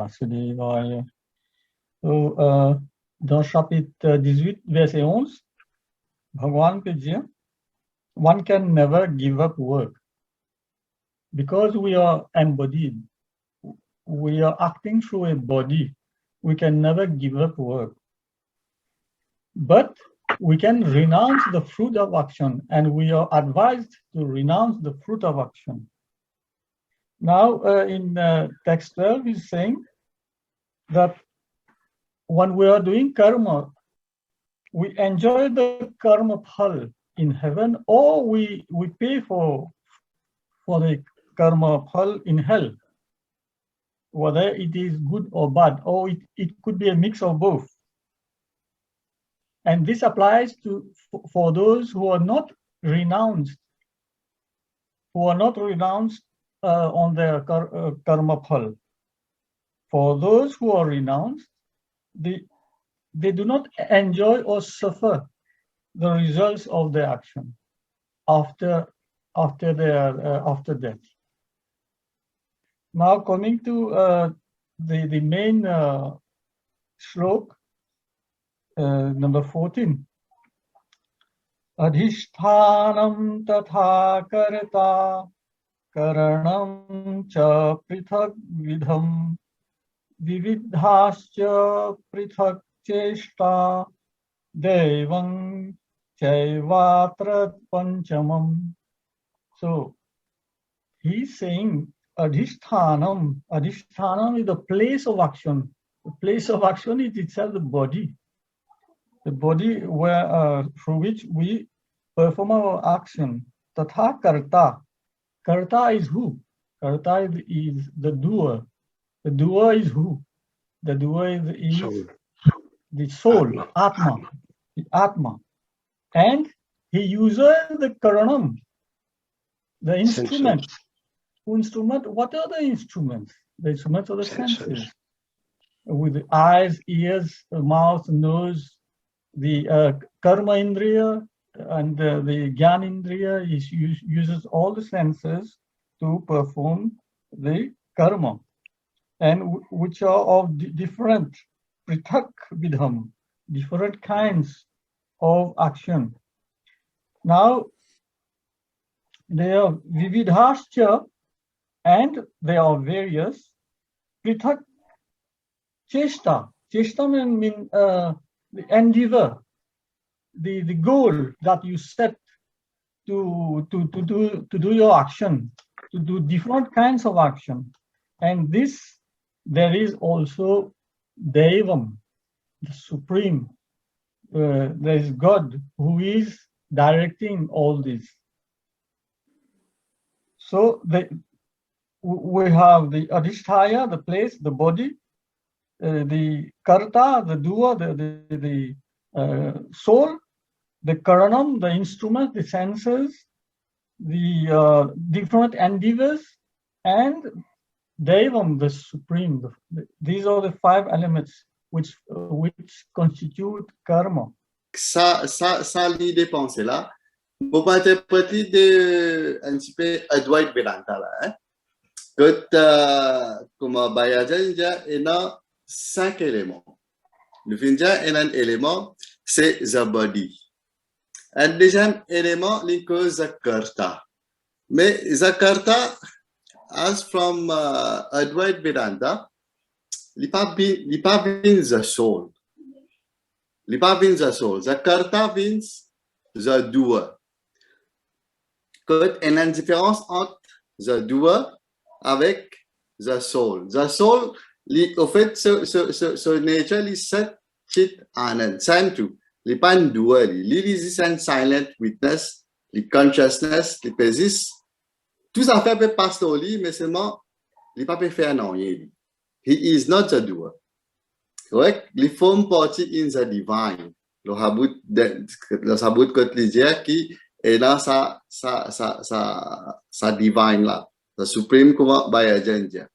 Vasudevaya. So, dans chapitre 18, verset 11, Bhagavan peut dire, one can never give up work. Because we are embodied, we are acting through a body, we can never give up work. But we can renounce the fruit of action, and we are advised to renounce the fruit of action. Now, in text 12, he's saying that when we are doing karma, we enjoy the karma phal in heaven, or we pay for the karma phal in hell, whether it is good or bad, or it could be a mix of both. And this applies for those who are not renounced, on their karma phal. For those who are renounced, they do not enjoy or suffer the results of their action after death. Now coming to the main shlok, number 14. Adhishthanam tatha karta karanam cha prithak vidham vividhascha prithak cheshta devam chaivatrat panchamam. So he's saying adhishthanam. Adhishthanam is the place of action. The place of action is itself the body. The body where through which we perform our action. Tatha karta. Karta is who? Karta is the doer. The doer is who? The doer is Soul. the soul, Atma. The Atma. And he uses the karanam, the instrument. What are the instruments? The instruments are the senses. With the eyes, ears, mouth, nose, the karma indriya and the jnana indriya uses all the senses to perform the karma, and which are of different prithak vidham, different kinds of action. Now they are vividhascha, and they are various. Prithak cheshta. Cheshta means the endeavor, the goal that you set to do your action, to do different kinds of action. And this, there is also Devam, the Supreme. There is God who is directing all this. So we have the adhisthaya, the place, the body, the karta, the doer, the soul, the karanam, the instrument, the senses, the different endeavors, and Devam, the supreme. These are the 5 elements which constitute karma. Ça l'idée pensée là, vous pouvez interpréter de un petit peu Advaita Vedanta là, hein? Que comme Bhayajan il y a 5 éléments. Le finja est un élément, c'est the body. Un deuxième élément, c'est the karta. Mais the karta, as from Advaita Vedanta, il pas means the soul. Il pas means the soul. The karta means the doer. Il y a une différence entre the doer avec the soul. The soul, au fait, ce nature, il set chit anand, santu. Il pas un doer. Il is un silent witness, il consciousness, il persiste. Tout ça fait peut passer au lit, mais seulement, il pas peut faire non. He is not the doer. Correct? Il forme partie in the divine. Le sabut quotidien qui est dans sa divine là, sa supreme comme Bhayajan.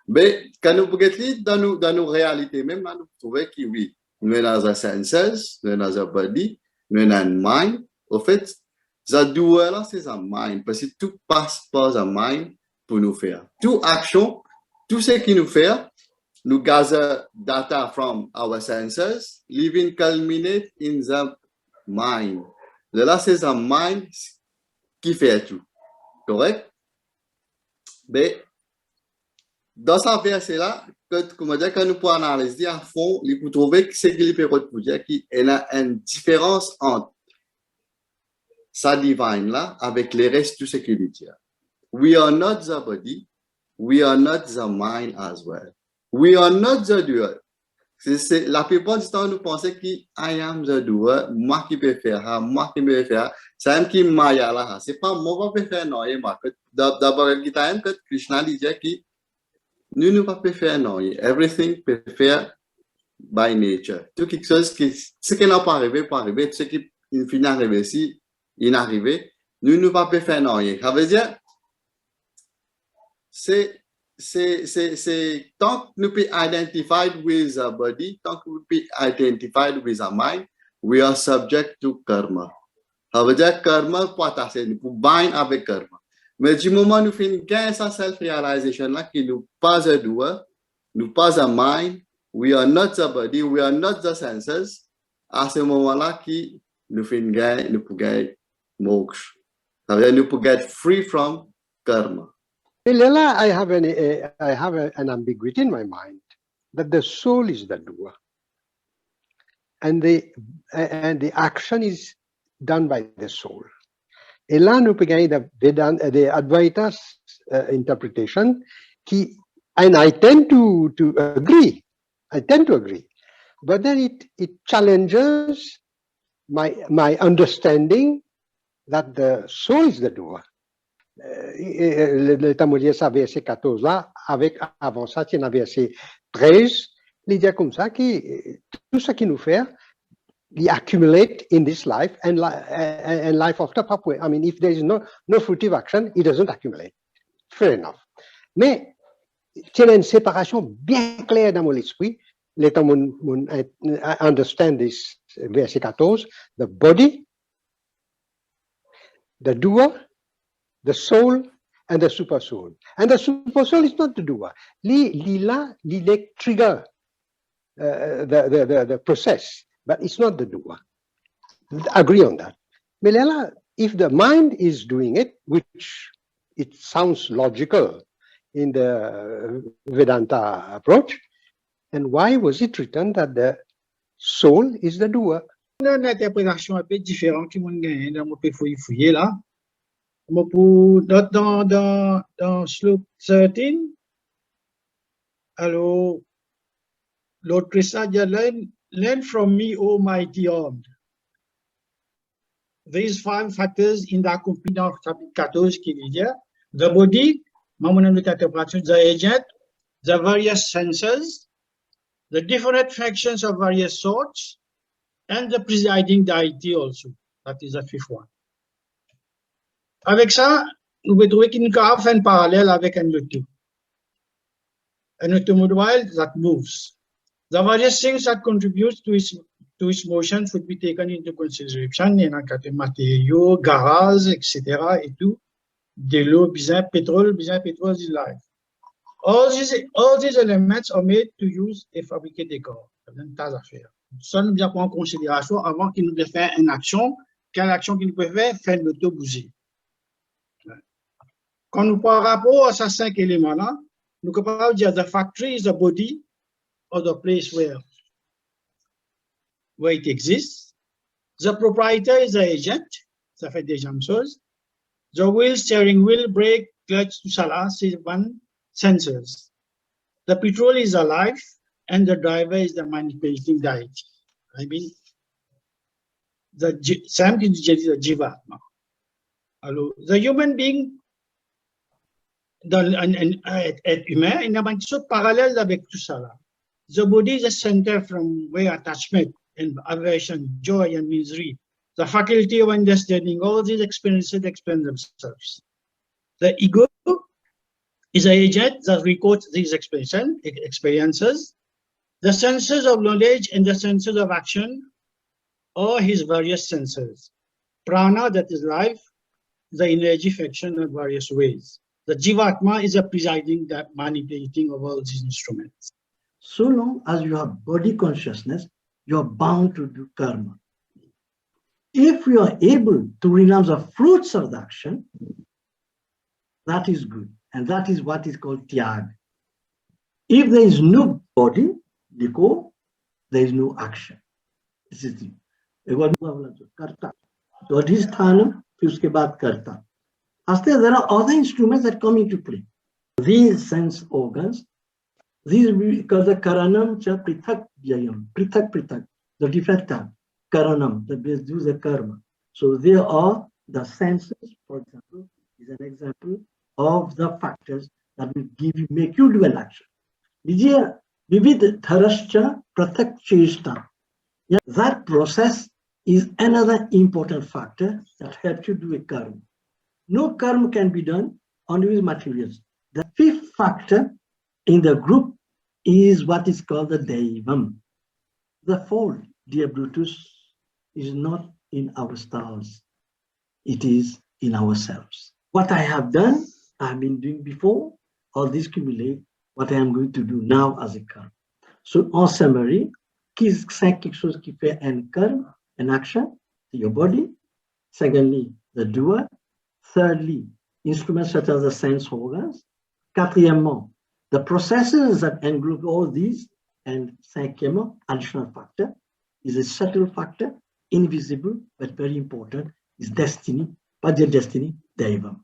Mais quand nous regardons dans nos réalités, même nous trouvons que oui, nous avons dans senses, nous avons dans body, nous avons mind. Au fait, ça doit là, c'est un mind, parce que tout passe par un mind pour nous faire. Toute action, tout ce qui nous fait, nous gather data from our senses, living culminate in the mind. Là, c'est the mind qui fait tout. Correct? Mais dans ce verset-là, quand nous pouvons analyser à fond, il faut trouver que c'est qu'il peut dire qu'il y a une différence entre sa divine là avec les restes de ce qu'il dit. We are not the body, we are not the mind as well. We are not the doer. La plupart du temps, nous pensons que I am the doer, moi qui peux faire, moi qui peux faire. C'est un qui maya là. C'est pas moi qui peux faire, non. D'abord, que Krishna disait que nous ne pouvons pas faire, non. Everything peut faire by nature. Tout quelque chose qui, ce qui n'a pas arrivé, pas arrivé. Ce qui finit arrivé, si il est arrivé, nous ne pouvons pas faire, non. Ça veut dire, c'est tant que nous pouvons identified with our body, tant que nous pouvons identified with our mind, we are subject to karma. Ça veut dire karma pour attacher, nous pouvons bind avec karma. Mais du moment où nous faisons gain sa self-realization là, qui nous pas un doer, nous pas un mind, we are not the body, we are not the senses, à ce moment-là, qui nous faisons gain, nous pouvons gagner moksha. Ça veut dire nous pouvons get free from karma. Lela, I have an ambiguity in my mind that the soul is the doer, and the action is done by the soul. Et là, nous pouvons gagner the Advaita's interpretation, and I tend to agree. I tend to agree, but then it challenges my understanding that the soul is the doer. Le Tamoulier, ça verset 14 là, avec avant ça, il y a verset 13, il dit comme ça que tout ce qu'il nous fait, il accumulate in this life and life after Papua. I mean, if there is no fruitive action, it doesn't accumulate. Fair enough. Mais il y a une séparation bien claire dans mon esprit. I understand this verset 14, the body, the doer, the soul, and the super soul. And the super soul is not the doer. He trigger the process, but it's not the doer. Agree on that. Mais là, if the mind is doing it, which it sounds logical in the Vedanta approach, then why was it written that the soul is the doer? Une interprétation un peu différente qui m'a gagné dans mon fouiller là. Dans Slok 13, alors, Lord Krishna dit, learn from me, O mighty armed. These 5 factors in the complete dans chapitre 14 qui dit, the body, the agent, the various senses, the different factions of various sorts, and the presiding deity also. That is the 5th one. Avec ça, nous pouvons trouver qu'il y a un parallèle avec un automobile that moves. The various things that contribute to its motion should be taken into consideration. Il y a des matériaux, gaz, etc. et tout. De l'eau, besoin pétrole is life. All these elements are made to use et fabriquer des corps. C'est une tas d'affaires. Ça, nous devons prendre en considération avant qu'il nous fasse faire une action. Quelle action qu'il peut faire l'auto bouger. Quand nous parlons rapport à ces 5 éléments-là, nous pouvons dire the factory is the body or the place where it exists. The proprietor is the agent, ça fait déjà une chose. The wheel, steering wheel, brake, clutch, tout ça là, c'est one sensors. The petrol is the life and the driver is the manipulating deity. I mean, the jivatma. Alors, the human being, être humain, il y a une chose parallèle avec tout ça là. The body is a center from where attachment and aversion, joy and misery, the faculty of understanding, all these experiences explain themselves. The ego is an agent that records these experiences. The senses of knowledge and the senses of action are his various senses. Prana, that is life, the energy function in various ways. The Jivatma is a presiding, that manipulating of all these instruments. So long as you have body consciousness, you are bound to do karma. If you are able to renounce the fruits of the action, that is good. And that is what is called tyag. If there is no body, there is no action. This is the karta. So adhisthanam, फिर उसके बाद karta. After there are other instruments that come into play. These sense organs, these we call the karanam cha prithak vyayam, prithak, the different type. Karanam, that do the karma. So there are the senses, for example, is an example of the factors that will make you do an action. Vivid dharascha prathak cheshta. Yeah, that process is another important factor that helps you do a karma. No karma can be done only with materials. The fifth factor in the group is what is called the Deivam. The fault, dear Brutus, is not in our stars. It is in ourselves. What I have done, I have been doing before, all this cumulate what I am going to do now as a karma. So, en summary, c'est quelque chose qui fait un karma, an action to your body. Secondly, the doer. Thirdly, instruments such as the sense organs. Quatrièmement, the processes that englobe all these. And cinquièmement, additional factor is a subtle factor, invisible, but very important, is destiny. Pas dire destiny, Deivam.